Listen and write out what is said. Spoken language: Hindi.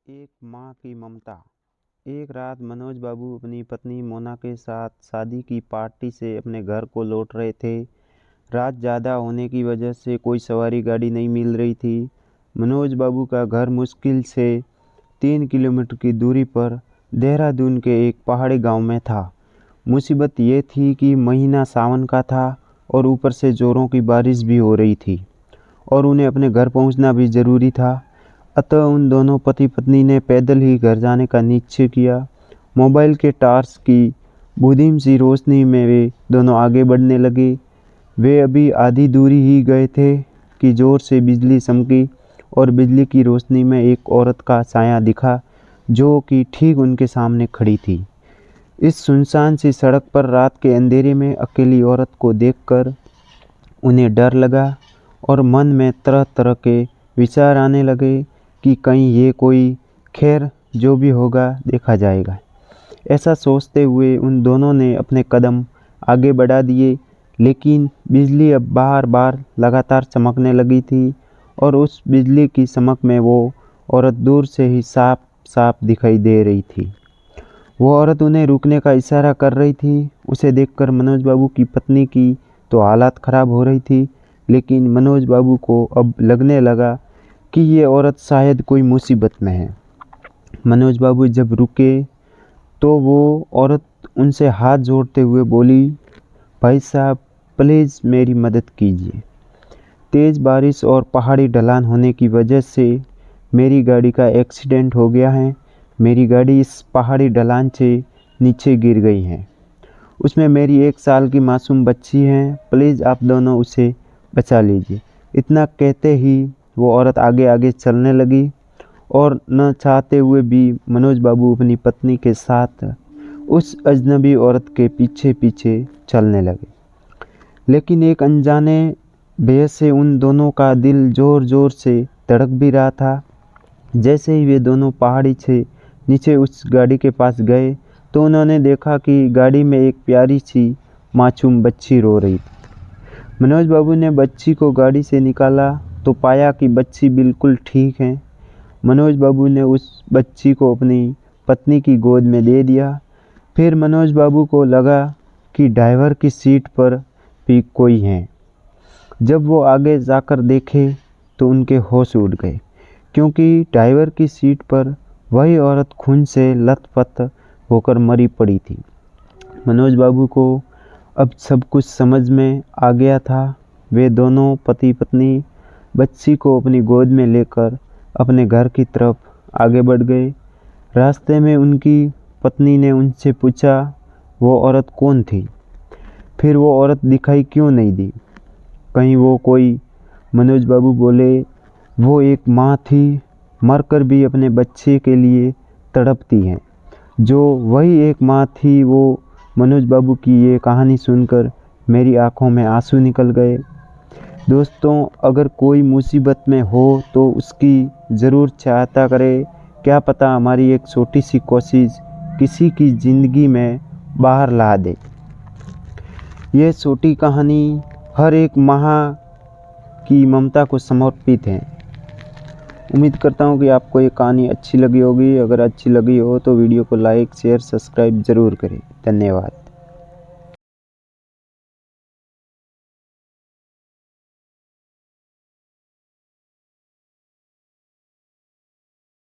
एक माँ की ममता। एक रात मनोज बाबू अपनी पत्नी मोना के साथ शादी की पार्टी से अपने घर को लौट रहे थे। रात ज़्यादा होने की वजह से कोई सवारी गाड़ी नहीं मिल रही थी। मनोज बाबू का घर मुश्किल से 3 किलोमीटर की दूरी पर देहरादून के एक पहाड़ी गांव में था। मुसीबत ये थी कि महीना सावन का था और ऊपर से जोरों की बारिश भी हो रही थी और उन्हें अपने घर पहुंचना भी ज़रूरी था। अतः उन दोनों पति पत्नी ने पैदल ही घर जाने का निश्चय किया। मोबाइल के टार्च की बुधीम सी रोशनी में वे दोनों आगे बढ़ने लगे। वे अभी आधी दूरी ही गए थे कि जोर से बिजली चमकी और बिजली की रोशनी में एक औरत का साया दिखा जो कि ठीक उनके सामने खड़ी थी। इस सुनसान सी सड़क पर रात के अंधेरे में अकेली औरत को देखकर उन्हें डर लगा और मन में तरह तरह के विचार आने लगे कि कहीं ये कोई खैर जो भी होगा देखा जाएगा। ऐसा सोचते हुए उन दोनों ने अपने कदम आगे बढ़ा दिए, लेकिन बिजली अब बार बार लगातार चमकने लगी थी और उस बिजली की चमक में वो औरत दूर से ही साफ साफ दिखाई दे रही थी। वो औरत उन्हें रुकने का इशारा कर रही थी। उसे देखकर मनोज बाबू की पत्नी की तो हालत ख़राब हो रही थी, लेकिन मनोज बाबू को अब लगने लगा कि ये औरत शायद कोई मुसीबत में है। मनोज बाबू जब रुके तो वो औरत उनसे हाथ जोड़ते हुए बोली, भाई साहब प्लीज़ मेरी मदद कीजिए। तेज़ बारिश और पहाड़ी ढलान होने की वजह से मेरी गाड़ी का एक्सीडेंट हो गया है। मेरी गाड़ी इस पहाड़ी ढलान से नीचे गिर गई है। उसमें मेरी 1 साल की मासूम बच्ची है। प्लीज़ आप दोनों उसे बचा लीजिए। इतना कहते ही वो औरत आगे आगे चलने लगी और न चाहते हुए भी मनोज बाबू अपनी पत्नी के साथ उस अजनबी औरत के पीछे पीछे चलने लगे। लेकिन एक अनजाने भय से उन दोनों का दिल ज़ोर ज़ोर से धड़क भी रहा था। जैसे ही वे दोनों पहाड़ी से नीचे उस गाड़ी के पास गए तो उन्होंने देखा कि गाड़ी में एक प्यारी सी मासूम बच्ची रो रही थी। मनोज बाबू ने बच्ची को गाड़ी से निकाला तो पाया कि बच्ची बिल्कुल ठीक है। मनोज बाबू ने उस बच्ची को अपनी पत्नी की गोद में दे दिया। फिर मनोज बाबू को लगा कि ड्राइवर की सीट पर भी कोई है। जब वो आगे जाकर देखे तो उनके होश उड़ गए, क्योंकि ड्राइवर की सीट पर वही औरत खून से लथपथ होकर मरी पड़ी थी। मनोज बाबू को अब सब कुछ समझ में आ गया था। वे दोनों पति पत्नी बच्ची को अपनी गोद में लेकर अपने घर की तरफ आगे बढ़ गए। रास्ते में उनकी पत्नी ने उनसे पूछा वो औरत कौन थी, फिर वो औरत दिखाई क्यों नहीं दी, कहीं वो कोई। मनोज बाबू बोले, वो एक माँ थी, मरकर भी अपने बच्चे के लिए तड़पती हैं। जो वही एक माँ थी वो। मनोज बाबू की ये कहानी सुनकर मेरी आंखों में आंसू निकल गए। दोस्तों, अगर कोई मुसीबत में हो तो उसकी ज़रूर सहायता करें। क्या पता हमारी एक छोटी सी कोशिश किसी की ज़िंदगी में बाहर ला दे। यह छोटी कहानी हर एक माँ की ममता को समर्पित है। उम्मीद करता हूँ कि आपको ये कहानी अच्छी लगी होगी। अगर अच्छी लगी हो तो वीडियो को लाइक शेयर सब्सक्राइब ज़रूर करें। धन्यवाद।